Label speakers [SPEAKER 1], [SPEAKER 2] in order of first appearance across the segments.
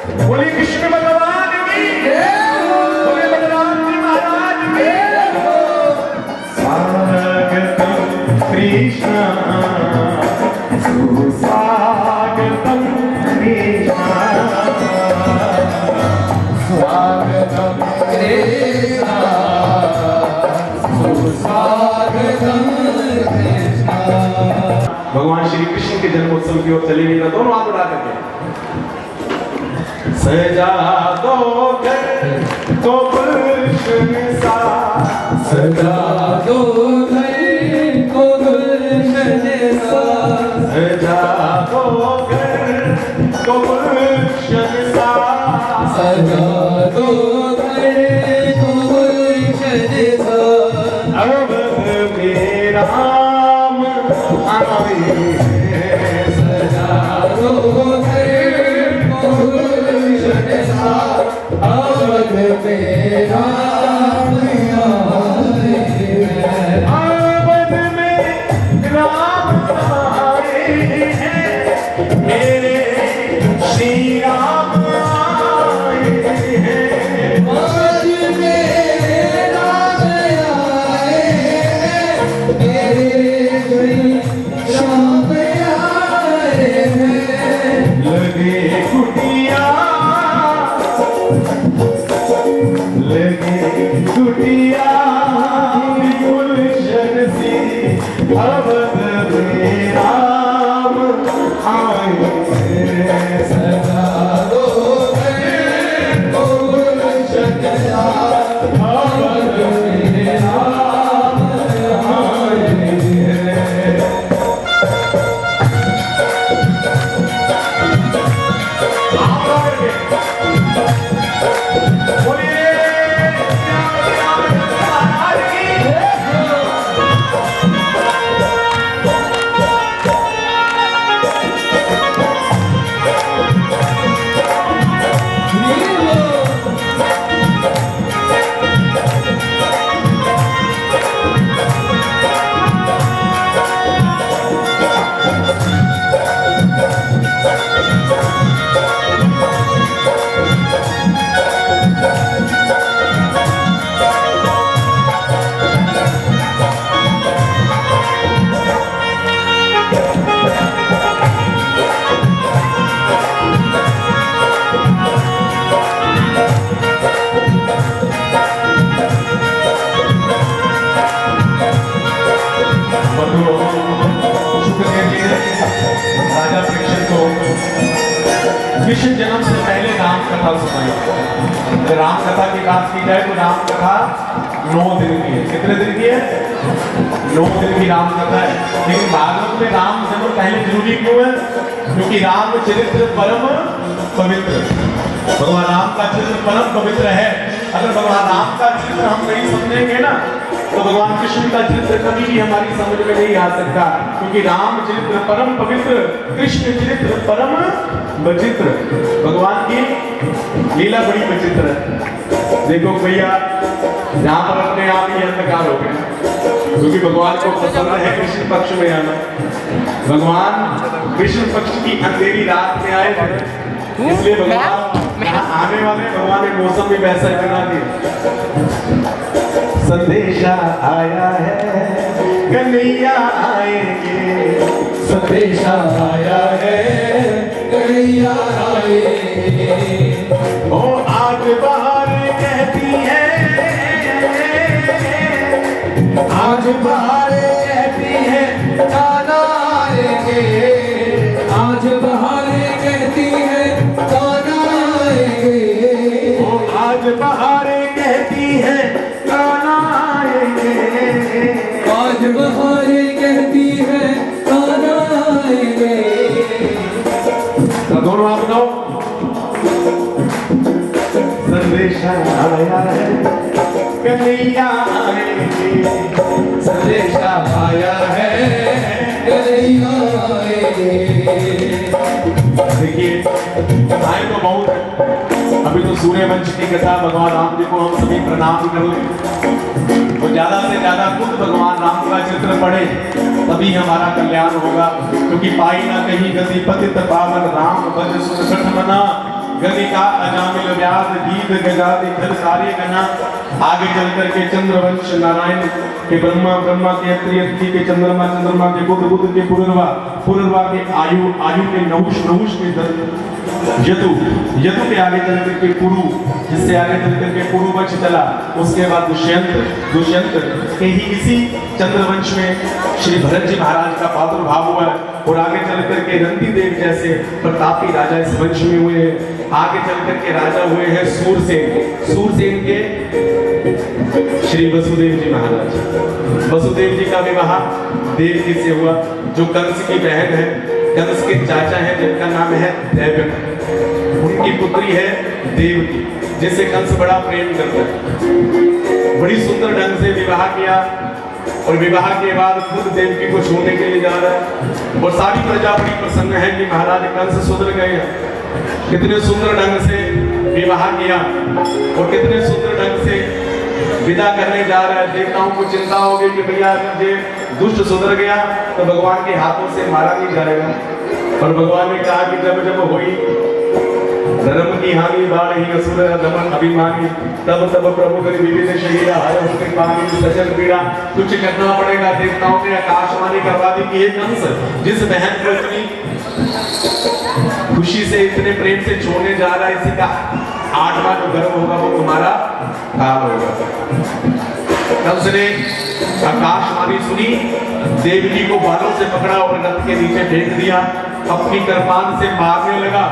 [SPEAKER 1] बोले कृष्ण भगवान की बोले बलराम जी महाराज की स्वागतम कृष्ण सुस्वागतम कृष्ण स्वागतम कृष्ण सुस्वागतम कृष्ण। भगवान श्री कृष्ण के जन्मोत्सव की ओर चलेंगे ना दोनों हाथ उठा करके सजा दो घर तो गुलशन सा सजा दो घर तो गुलशन सा सजा दो घर तो गुलशन सा सजा दो घर तो गुलशन सा अब मेरा राम आए सजा दो घर तो गुलशन सा अब मेरा कृष्ण जन्म से पहले राम कथा सुनाई। राम कथा की बात की जाए तो राम कथा 9 दिन की है। कितने दिन की है? 9 दिन की राम कथा है। लेकिन भागवत में राम जन्म पहले जरूरी क्यों है? क्योंकि राम चरित्र परम पवित्र, भगवान राम का चरित्र परम पवित्र है। अगर भगवान राम का चरित्र हम नहीं समझेंगे ना तो भगवान कृष्ण का चरित्र कभी भी हमारी समझ में नहीं आ सकता। क्योंकि राम चरित्र परम पवित्र, कृष्ण चरित्र परम विचित्र। भगवान की लीला बड़ी विचित्र है। देखो भैया यहाँ पर अपने आप ही अंधकार हो गए, क्योंकि भगवान को पसंद है कृष्ण पक्ष में आना। भगवान कृष्ण पक्ष की अंधेरी रात में आए थे, इसलिए भगवान आने वाले भगवान ने मौसम भी वैसा ही बना दिया। संदेशा आया है कन्हैया आएंगे, संदेशा आया है कन्हैया आएंगे। ओ आज बाहर कहती है, आज बाहर कहती है कान्हा आएंगे, आज बाहर कहती है कान्हा आएंगे। ओ आज बाहर कहती है कान्हा आएंगे, आज बाहर कहती है कान्हा आएंगे। तो दोनों आप बताओ। संदेशा आया है कन्हैया आएंगे, संदेशा आया है कन्हैया आएंगे। देखिए आए तो बहुत, अभी तो सूर्यवंश की कथा भगवान राम जी को हम सभी प्रणाम कर लें। तो ज्यादा से ज्यादा खुद भगवान राम का चित्र पढ़े तभी हमारा कल्याण होगा। क्योंकि पाई ना कहीं गति पतित पावन राम भज सुख मना, गणिका अजामिल व्यास गीत गजाति धन कार्य गणा। आगे चल करके चंद्रवंश नारायण के ब्रह्मा, ब्रह्मा के अत्रि, अत्रि के चंद्रमा, चंद्रमा के बुध, बुध के पुनर्वा, पुनर्वा के आयु, आयु के नहुष, नहुष के यदु, यदु के आगे चल करके पुरु, जिससे आगे चल करके पुरुवंश चला। उसके बाद दुष्यंत, दुष्यंत के ही इसी चंद्रवंश में श्री भरत जी महाराज का प्रादुर्भाव हुआ और आगे चल करके रंती देव जैसे प्रतापी राजा इस वंश में हुए हैं। आगे चल करके राजा हुए हैं सूरसेन, सूरसेन के श्री वसुदेव जी महाराज। वसुदेव जी का विवाह देवकी से हुआ, जो कंस की बहन है, कंस के चाचा हैं, जिनका नाम है दैवक। उनकी पुत्री है देवकी, जिससे कंस बड़ा प्रेम करता है। बड़ी सुंदर ढंग से विवाह किया और विवाह के बाद खुद देवकी को छूने के लिए जा रहा है और सारी प्रजा बड़ी प्रसन्न है कि महाराज कंस सुधर गए हैं। कितने सुंदर ढंग से विवाह किया और कितने सुंदर ढंग से विदा करने जा रहा है। देवताओं को चिंता हो गई कि भैया ये दुष्ट सुधर गया तो भगवान के हाथों से मारा नहीं जाएगा। और भगवान ने कहा कि जब जब हुई धर्म की हानि बाढ़ ही असुर दमन अभिमानी, तब तब प्रभु करी विविध शरीर आया उसके पानी सजन पीड़ा। कुछ करना पड़ेगा। देवताओं ने आकाशवाणी करवा दी कि ये कंस जिस बहन को इतनी खुशी से, इतने प्रेम से छोड़ने जा रहा है, इसी का 8वां जो गर्भ होगा वो तुम्हारा काल होगा। कंस ने आकाशवाणी सुनी, देवकी को बालों से पकड़ा और रथ के नीचे फेंक दिया, अपनी कृपान से मारने लगा।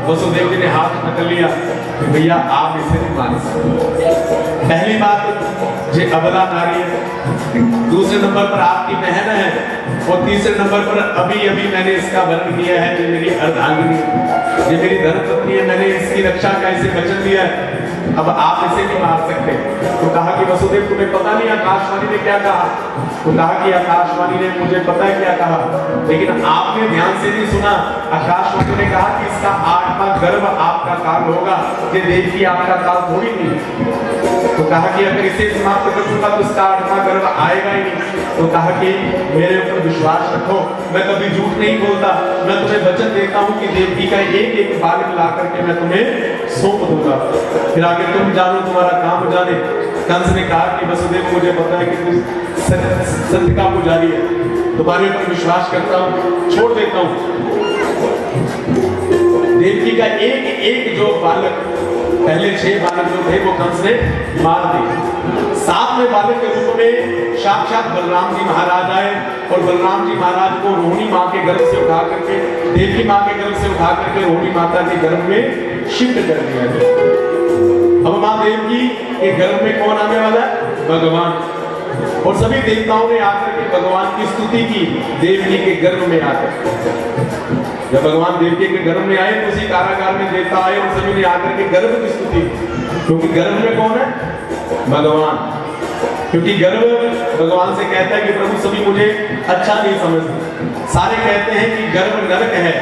[SPEAKER 1] वसुदेव जी ने हाथ पकड़ लिया कि भैया आप इसे नहीं मान सकते। पहली बात ये अबला नारी है, दूसरे नंबर पर आपकी बहन है और तीसरे नंबर पर अभी अभी मैंने इसका वर्ण किया है, ये मेरी अर्धांगिनी, ये मेरी धर्मपत्नी है, मैंने इसकी रक्षा का इसे वचन दिया है, अब आप इसे नहीं मार सकते। तो कहा कि वसुदेव तुम्हें पता नहीं आकाशवाणी ने क्या कहा? तो कहा कि आकाशवाणी ने मुझे पता है क्या कहा, लेकिन आपने ध्यान से नहीं सुना। आकाशवाणी ने कहा कि इसका 8वां गर्भ आपका काल होगा, ये देवकी आपका काल थोड़ी नहीं। तो कहा कि अगर इसे समाप्त कर दूंगा तो इसका 8वां गर्भ आएगा ही नहीं। तो कहा कि मेरे ऊपर विश्वास रखो, मैं कभी झूठ नहीं बोलता, मैं तुम्हें वचन देता हूँ कि देवकी का एक एक बालक ला करके मैं तुम्हें सौंप दूंगा, फिर आगे तुम जानो, तुम्हारा काम जाने। कंस ने कहा कि वसुदेव मुझे पता है कि तुम सत्य का पुजारी है, तुम्हारे ऊपर विश्वास करता हूँ, छोड़ देता हूँ। देवकी का एक एक जो बालक, पहले 6 बालक जो थे वो कंस ने मार दिए। 7वें बालक के रूप में साक्षात बलराम जी महाराज आए और बलराम जी महाराज को रोहिणी माँ के गर्भ से उठा करके, देवकी माँ के गर्भ से उठा करके रोहिणी माता के गर्भ में शिफ्ट कर दिया। अब माँ देवकी के गर्भ में कौन आने वाला है? भगवान। और सभी देवताओं ने आकर के भगवान की स्तुति की देवकी के गर्भ में आकर। जब भगवान देवकी के गर्भ में आए तो उसी कारागार में देवता आए और सभी ने आकर के गर्भ की स्तुति, क्योंकि गर्भ में कौन है? भगवान। क्योंकि गर्भ भगवान से कहता है कि प्रभु सभी मुझे अच्छा नहीं समझते, सारे कहते हैं कि गर्भ नरक है,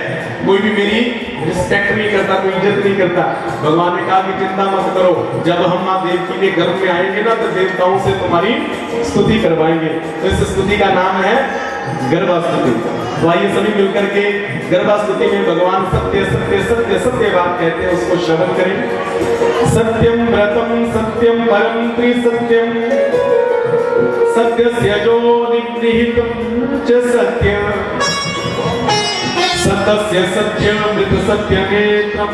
[SPEAKER 1] कोई भी मेरी रिस्पेक्ट नहीं करता, कोई इज्जत नहीं करता। भगवान ने कहा कि चिंता मत करो, जब हम माँ देवकी के गर्भ में आएंगे ना तो देवताओं से तुम्हारी स्तुति करवाएंगे। तो इस स्तुति का नाम है गर्भास्तुति। तो आइए सभी मिलकर के गर्भास्तुति में भगवान सत्य सत्य सत्य सत्य बात कहते हैं, उसको श्रवण करें। सत्यम व्रतम सत्यम परम त्रिसत्यम, सत्यस्य जो निहितम च सत्यम, सत्यस्य सत्यमृत सत्यनेत्रम,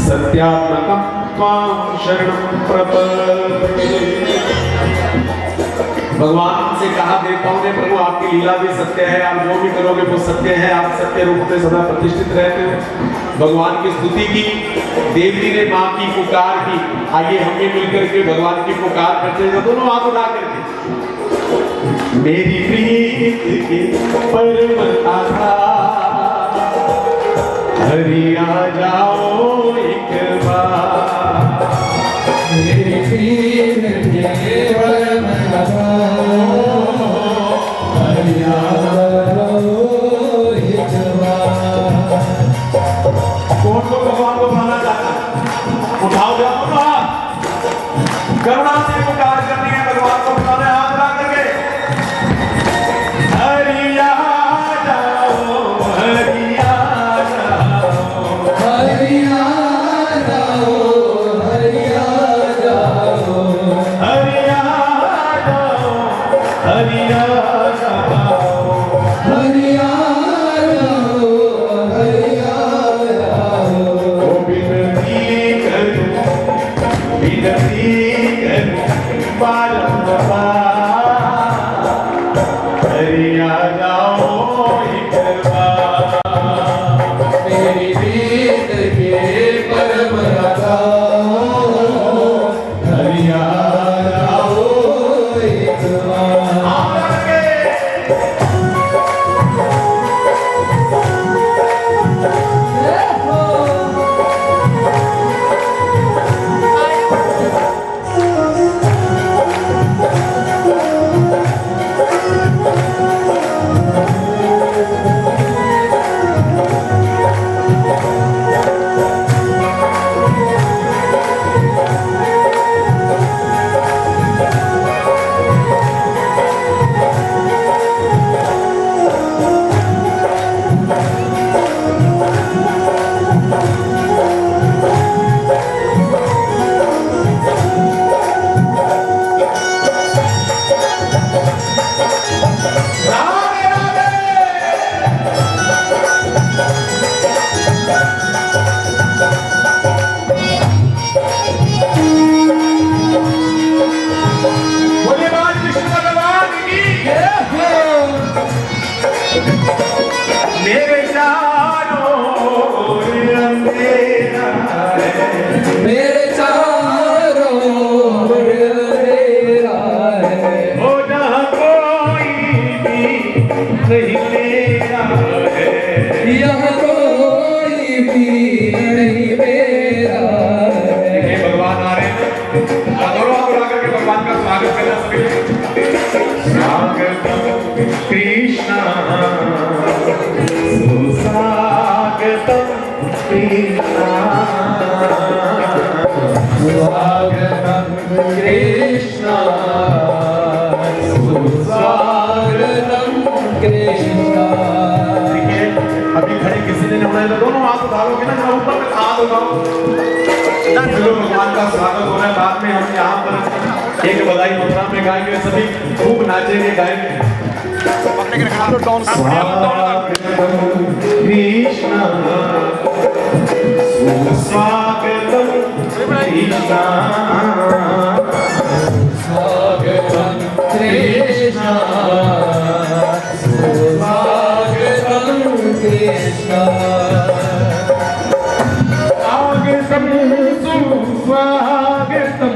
[SPEAKER 1] सत्यात्मकं त्वां शरणं प्रपद्ये। भगवान से कहा देवताओं ने, प्रभु आपकी लीला भी सत्य है, आप जो भी करोगे वो सत्य है, आप सत्य रूप में सदा प्रतिष्ठित रहते हो। भगवान की स्तुति की, देवती ने माँ की पुकार की। आइए हम भी मिलकर के भगवान की पुकार करते हैं, दोनों हाथ उठा करके। मेरी प्रीत की परम आधार, हरि आ जाओ एक बार। मेरी प्रीत के परम आधार, हरि आ जाओ एक बार। कौन को भगवान को पाना चाहता है? उठाओ जाओ तो हाथ, करुणा से पुकार करनी है, भगवान को बुलाना है, हाथ उठा करके। हरि आ जाओ, हरि आ जाओ, हरि आ हरिया जाओ एक बार
[SPEAKER 2] मेरी प्रीत के परम राजा हरिया जाओ एक बार।
[SPEAKER 1] मेरे चारों अंधेरा है,
[SPEAKER 2] मेरे चारों ओर अंधेरा है,
[SPEAKER 1] हो जहाँ कोई भी नहीं मेरा है,
[SPEAKER 2] यहाँ कोई भी नहीं मेरा है।
[SPEAKER 1] हे भगवान आ रहे हैं, दोनों हाथ उठा करके भगवान का स्वागत करना सभी। स्वागतम कृष्णा सुस्वागतम कृष्णा
[SPEAKER 2] स्वागतम कृष्णा सुस्वागतम कृष्णा।
[SPEAKER 1] देखिए अभी खड़े किसी ने उठाया तो दोनों हाथ उठाओगे ना, जरा ऊपर में हाथ उठाओ। चलो भगवान का स्वागत हो रहा है, बाद में हम यहाँ पर एक बधाई मंत्रा में गाएंगे, सभी खूब नाचेंगे गाएंगे। स्वागतम कृष्णा सुस्वागतम कृष्णा
[SPEAKER 2] स्वागतम कृष्णा सुस्वागतम कृष्णा।
[SPEAKER 1] स्वागतम सुस्वागतम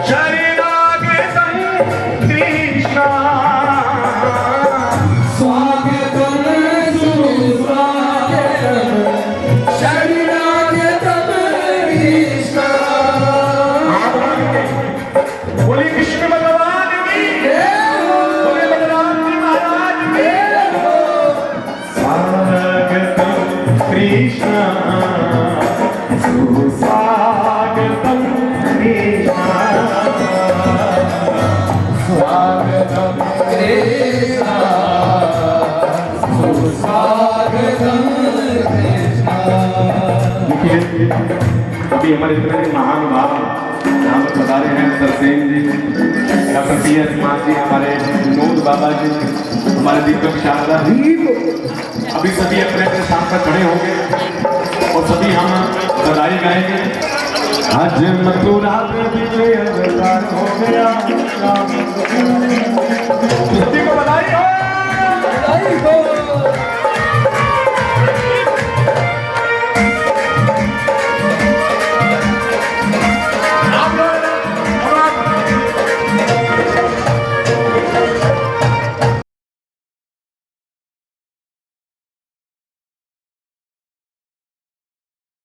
[SPEAKER 1] शरणागतम कृष्णा
[SPEAKER 2] स्वागतम सुस्वागतम शरणागतम कृष्णा।
[SPEAKER 1] बोले कृष्ण भगवान की बोले बलराम जी महाराज की। स्वागतम कृष्ण सुस्वागतम कृष्ण
[SPEAKER 2] स्वागतम कृष्णा सुस्वागतम कृष्णा।
[SPEAKER 1] देखिए अभी हमारे इतने महानुभाव यहाँ पर बता रहे हैं, सरसेन जी, डॉक्टर PS मान जी, हमारे विनोद बाबा जी, हमारे दीपक शारदा जी, अभी सभी अपने अपने स्थान पर खड़े होंगे और सभी हम बधाई गाएंगे। आज मथुरा में विजय अवतार हो गया,